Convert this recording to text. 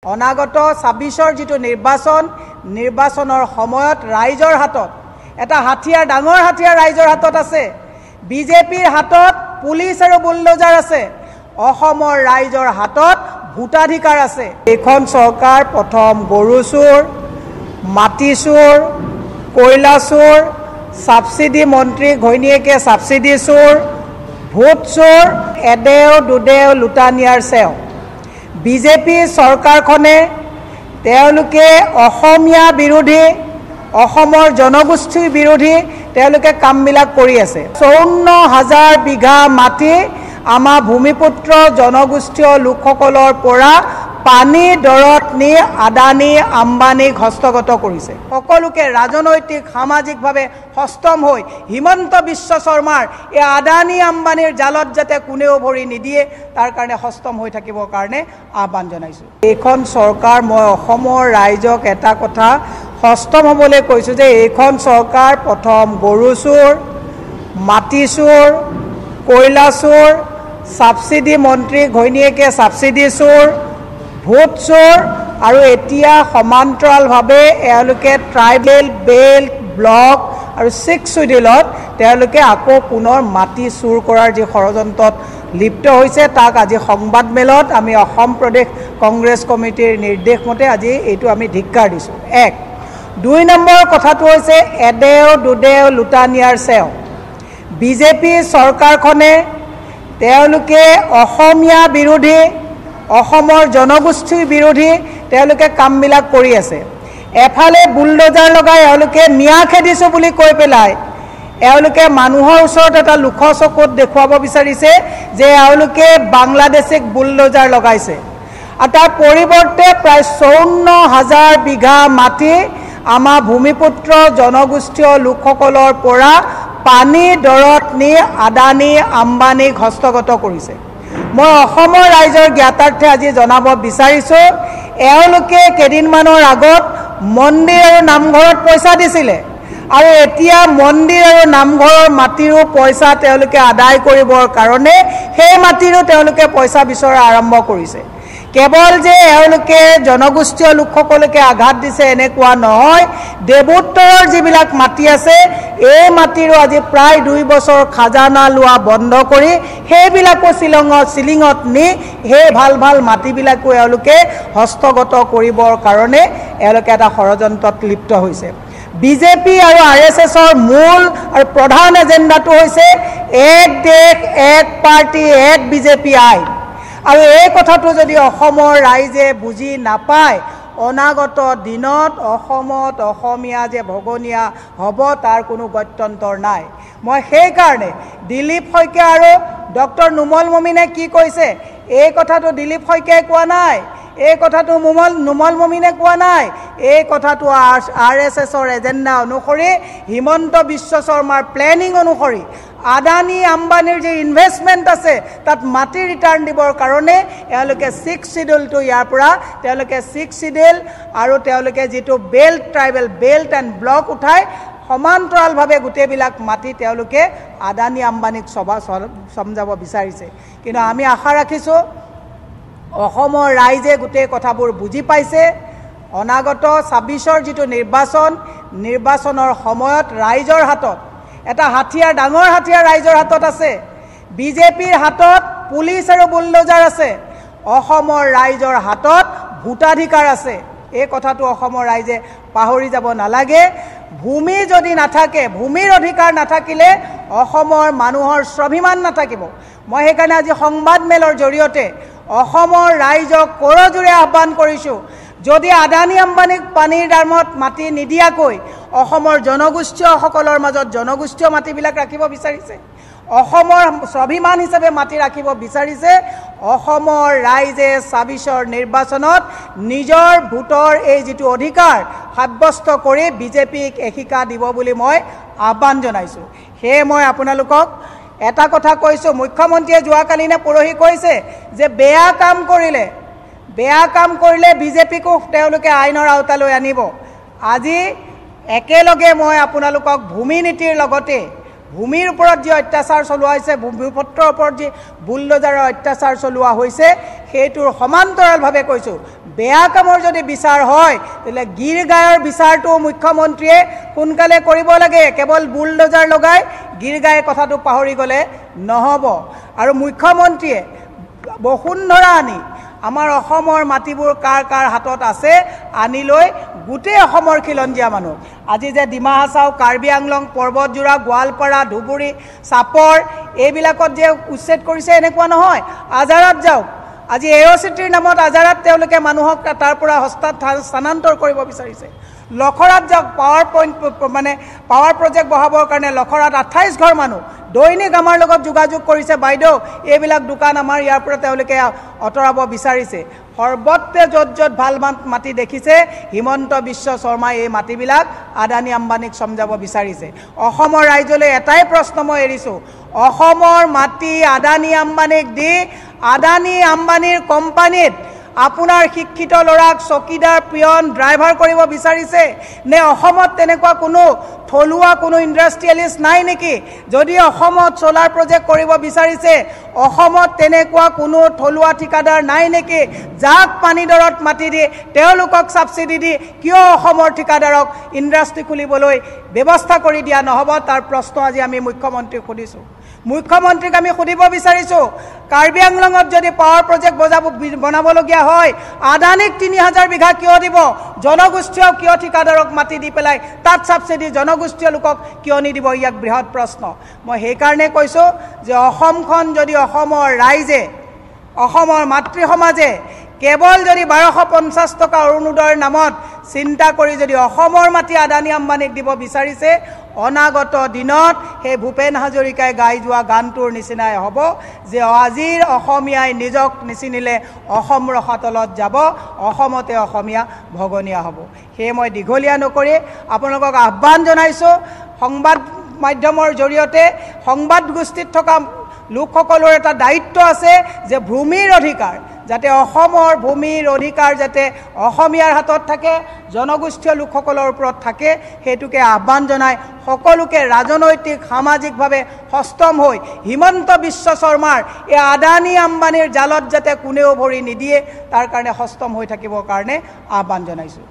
অনাগত ২৬ৰ যিটো নিৰ্বাচনৰ সময়ত ৰাইজৰ হাতত এটা হাতিয়াৰ, ডাঙৰ হাতিয়াৰ ৰাইজৰ হাতত আছে। বিজেপিৰ হাতত পুলিচ আৰু বুলডোজাৰ আছে, অসমৰ ৰাইজৰ হাতত ভোটাধিকাৰ আছে। এইখন চৰকাৰ প্ৰথম গৰু চোৰ, মাটি চোৰ, কয়লা চোৰ, সাবসিডি মন্ত্ৰী ঘৈণীয়েকে সাবসিডি চোৰ, ভোট চোৰ, এদেও দুদেও লুটা নিয়াৰ চেও। বিজেপি চৰকাৰখনে তেওঁলোকে অসমীয়া বিৰোধী, অসমৰ জনগোষ্ঠীৰ বিৰোধী তেওঁলোকে কামবিলাক কৰি আছে। ৫৪,০০০ বিঘা মাটি আমাৰ ভূমিপুত্ৰ জনগোষ্ঠীয় লোকসকলৰ পৰা পানী দৰত নি আদানী আম্বানীক হস্তগত কৰিছে। সকলোকে ৰাজনৈতিক সামাজিকভাৱে হস্তম হৈ হিমন্ত বিশ্ব শৰ্মাৰ এই আদানী আম্বানীৰ জালত যাতে কোনেও ভৰি নিদিয়ে তাৰ কাৰণে হস্তম হৈ থাকিবৰ কাৰণে আহ্বান জনাইছোঁ। এইখন চৰকাৰ, মই অসমৰ ৰাইজক এটা কথা হস্তম হ'বলৈ কৈছোঁ যে এইখন চৰকাৰ প্ৰথম গৰু চোৰ, মাটি চোৰ, কয়লা চোৰ, সাবসিডি মন্ত্ৰী ঘৈণীয়েকে সাবসিডি চোৰ, ভোট চোৰ আৰু এতিয়া সমান্তৰালভাৱে এওঁলোকে ট্ৰাইবেল বেল্ট, ব্লক আৰু 6 শিডিউলত তেওঁলোকে আকৌ পুনৰ মাটি চুৰ কৰাৰ যি ষড়যন্ত্ৰত লিপ্ত হৈছে তাক আজি সংবাদমেলত আমি অসম প্ৰদেশ কংগ্ৰেছ কমিটিৰ নিৰ্দেশ মতে আজি এইটো আমি ধিক্কাৰ দিছোঁ। 1 2 নম্বৰ কথাটো হৈছে এদেও দুদেও লুটা নিয়াৰ চেও। বিজেপি চৰকাৰখনে তেওঁলোকে অসমীয়া বিৰোধী, অসমৰ জনগোষ্ঠীৰ বিৰোধী তেওঁলোকে কামবিলাক কৰি আছে। এফালে বুলডোজাৰ লগাই এওঁলোকে মিয়া খেদিছোঁ বুলি কৈ পেলাই এওঁলোকে মানুহৰ ওচৰত এটা লোখ চকুত দেখুৱাব বিচাৰিছে যে এওঁলোকে বাংলাদেশিক বুলডোজাৰ লগাইছে, আৰু তাৰ পৰিৱৰ্তে প্ৰায় ৫৪,০০০ বিঘা মাটি আমাৰ ভূমিপুত্ৰ জনগোষ্ঠীয় লোকসকলৰ পৰা পানী দৰত নি আদানী আম্বানীক হস্তগত কৰিছে। মই অসমৰ ৰাইজৰ জ্ঞাতাৰ্থে আজি জনাব বিচাৰিছোঁ, এওঁলোকে কেইদিনমানৰ আগত মন্দিৰ আৰু নামঘৰত পইচা দিছিলে আৰু এতিয়া মন্দিৰ আৰু নামঘৰৰ মাটিৰো পইচা তেওঁলোকে আদায় কৰিবৰ কাৰণে সেই মাটিৰো তেওঁলোকে পইচা বিচৰা আৰম্ভ কৰিছে। কেৱল যে এওঁলোকে জনগোষ্ঠীয় লোকসকলকে আঘাত দিছে এনেকুৱা নহয়, দেৱোত্তৰৰ যিবিলাক মাটি আছে এই মাটিৰো আজি প্ৰায় 2 বছৰ খাজানা লোৱা বন্ধ কৰি সেইবিলাকো চিলিঙত নি সেই ভাল ভাল মাটিবিলাকো এওঁলোকে হস্তগত কৰিবৰ কাৰণে এওঁলোকে এটা ষড়যন্ত্ৰত লিপ্ত হৈছে। বিজেপি আৰু RSSৰ মূল আৰু প্ৰধান এজেণ্ডাটো হৈছে এক দেশ, এক পাৰ্টি, এক বিজেপি আইন। আৰু এই কথাটো যদি অসমৰ ৰাইজে বুজি নাপায়, অনাগত দিনত অসমত অসমীয়া যে ভগনীয়া হ'ব তাৰ কোনো গত্যন্তৰ নাই। মই সেইকাৰণে দিলীপ শইকীয়া আৰু ডক্টৰ নুমল মমিনে কি কৈছে এই কথাটো দিলীপ শইকীয়াই কোৱা নাই, এই কথাটো নুমল মমিনে কোৱা নাই, এই কথাটো RSSৰ এজেণ্ডা অনুসৰি, হিমন্ত বিশ্ব শৰ্মাৰ প্লেনিং অনুসৰি আদানী আম্বানীৰ যে ইনভেষ্টমেণ্ট আছে তাত মাটি ৰিটাৰ্ণ দিবৰ কাৰণে এওঁলোকে 6 শিডিউলটো ইয়াৰ পৰা তেওঁলোকে 6 শিডিউল আৰু তেওঁলোকে যিটো belt, tribal belt and block উঠাই সমান্তৰালভাৱে গোটেইবিলাক মাটি তেওঁলোকে আদানী আম্বানীক সমজাব বিচাৰিছে। কিন্তু আমি আশা ৰাখিছোঁ অসমৰ ৰাইজে গোটেই কথাবোৰ বুজি পাইছে। অনাগত ২৬ৰ যিটো নিৰ্বাচনৰ সময়ত ৰাইজৰ হাতত এটা হাতিয়াৰ, ডাঙৰ হাতিয়াৰ ৰাইজৰ হাতত আছে। বিজেপিৰ হাতত পুলিচ আৰু বুলডোজাৰ আছে, অসমৰ ৰাইজৰ হাতত ভোটাধিকাৰ আছে। এই কথাটো অসমৰ ৰাইজে পাহৰি যাব নালাগে। ভূমি যদি নাথাকে, ভূমিৰ অধিকাৰ নাথাকিলে অসমৰ মানুহৰ স্বাভিমান নাথাকিব। মই সেইকাৰণে আজি সংবাদমেলৰ জৰিয়তে অসমৰ ৰাইজক কৰজোৰে আহ্বান কৰিছোঁ, যদি আদানী আম্বানীক পানীৰ দামত মাটি নিদিয়াকৈ অসমৰ জনগোষ্ঠীয়সকলৰ মাজত জনগোষ্ঠীয় মাটিবিলাক ৰাখিব বিচাৰিছে, অসমৰ স্বাভিমান হিচাপে মাটি ৰাখিব বিচাৰিছে, অসমৰ ৰাইজে ২৬ৰ নিৰ্বাচনত নিজৰ ভোটৰ এই যিটো অধিকাৰ সাব্যস্ত কৰি বিজেপিক এশিকা দিব বুলি মই আহ্বান জনাইছোঁ। সেয়ে মই আপোনালোকক এটা কথা কৈছোঁ, মুখ্যমন্ত্ৰীয়ে যোৱাকালি নে পৰহি কৈছে যে বেয়া কাম কৰিলে বিজেপিকো তেওঁলোকে আইনৰ আওতালৈ আনিব। আজি একেলগে মই আপোনালোকক ভূমি নীতিৰ লগতে ভূমিৰ ওপৰত যি অত্যাচাৰ চলোৱা হৈছে, ভূমিপত্ৰৰ ওপৰত যি বুলডোজাৰৰ অত্যাচাৰ চলোৱা হৈছে, সেইটোৰ সমান্তৰালভাৱে কৈছোঁ, বেয়া কামৰ যদি বিচাৰ হয় তেতিয়াহ'লে গীৰগাঁৱৰ বিচাৰটো মুখ্যমন্ত্ৰীয়ে সোনকালে কৰিব লাগে। কেৱল বুলডোজাৰ লগাই গীৰগাঁৱে কথাটো পাহৰি গ'লে নহ'ব। আৰু মুখ্যমন্ত্ৰীয়ে বসুন্ধৰা আনি আমাৰ অসমৰ মাটিবোৰ কাৰ কাৰ হাতত আছে আনি লৈ গোটেই অসমৰ খিলঞ্জীয়া মানুহ, আজি যে ডিমা হাছাও, কাৰ্বি আংলং, পৰ্বতজোৰা, গোৱালপাৰা, ধুবুৰী, চাপৰ এইবিলাকত যে উচ্ছেদ কৰিছে এনেকুৱা নহয়। আজাৰত যাওক, আজি এৰ'চিটিৰ নামত আজাৰত তেওঁলোকে মানুহক তাৰ পৰা স্থানান্তৰ কৰিব বিচাৰিছে। লখৰাত যাওক, পাৱাৰ প্ৰজেক্ট বহাবৰ কাৰণে লখৰাত 28 ঘৰ মানুহ দৈনিক আমাৰ লগত যোগাযোগ কৰিছে, বাইদেউ এইবিলাক দোকান আমাৰ ইয়াৰ পৰা তেওঁলোকে আঁতৰাব বিচাৰিছে। সৰ্বত্ৰে য'ত য'ত ভাল মাটি দেখিছে হিমন্ত বিশ্ব শৰ্মাই এই মাটিবিলাক আদানী আম্বানীক চমজাব বিচাৰিছে। অসমৰ ৰাইজলৈ এটাই প্ৰশ্ন মই এৰিছোঁ, অসমৰ মাটি আদানী আম্বানীক দি আদানী আম্বানীৰ কোম্পানীত আপোনাৰ শিক্ষিত ল'ৰাক চকীদাৰ, পিয়ন, ড্ৰাইভাৰ কৰিব বিচাৰিছে নে অসমত তেনেকুৱা কোনো থলুৱা কোনো ইণ্ডাষ্ট্ৰিয়েলিষ্ট নাই নেকি? যদি অসমত চ'লাৰ প্ৰজেক্ট কৰিব বিচাৰিছে, অসমত তেনেকুৱা কোনো থলুৱা ঠিকাদাৰ নাই নেকি যাক পানী দৰত মাটি দি তেওঁলোকক ছাবচিডি দি কিয় অসমৰ ঠিকাদাৰক ইণ্ডাষ্ট্ৰি খুলিবলৈ ব্যৱস্থা কৰি দিয়া নহ'ব? তাৰ প্ৰশ্ন আজি আমি মুখ্যমন্ত্ৰীক সুধিছোঁ। মুখ্যমন্ত্ৰীক আমি সুধিব বিচাৰিছোঁ, কাৰ্বি আংলঙত যদি পাৱাৰ প্ৰজেক্ট বনাবলগীয়া হয় আদানীক 3000 বিঘা কিয় দিব? জনগোষ্ঠীয় কিয় ঠিকাদাৰক মাটি দি পেলাই তাত ছাবচিডি জনগোষ্ঠীয় লোকক কিয় নিদিব? ইয়াক বৃহৎ প্ৰশ্ন। মই সেইকাৰণে কৈছোঁ যে অসমখন যদি অসমৰ ৰাইজে, অসমৰ মাতৃ সমাজে কেৱল যদি 1250 টকা অৰুণোদয়ৰ নামত চিন্তা কৰি যদি অসমৰ মাটি আদানী আম্বানীক দিব বিচাৰিছে, অনাগত দিনত সেই ভূপেন হাজৰিকাই গাই যোৱা গানটোৰ নিচিনাই হ'ব যে আজিৰ অসমীয়াই নিজক নিচিনিলে অসম ৰসাতলত যাব, অসমতে অসমীয়া ভগনীয়া হ'ব। সেয়ে মই দীঘলীয়া নকৰি আপোনালোকক আহ্বান জনাইছোঁ, সংবাদ মাধ্যমৰ জৰিয়তে সংবাদ গোষ্ঠীত থকা লোকসকলৰ এটা দায়িত্ব আছে যে ভূমিৰ অধিকাৰ যাতে অসমৰ ভূমিৰ অধিকাৰ যাতে অসমীয়াৰ হাতত থাকে, জনগোষ্ঠীয় লোকসকলৰ ওপৰত থাকে, সেইটোকে আহ্বান জনাই সকলোকে ৰাজনৈতিক সামাজিকভাৱে সষ্টম হৈ হিমন্ত বিশ্ব শৰ্মাৰ এই আদানী আম্বানীৰ জালত যাতে কোনেও ভৰি নিদিয়ে তাৰ কাৰণে সষ্টম হৈ থাকিবৰ কাৰণে আহ্বান জনাইছোঁ।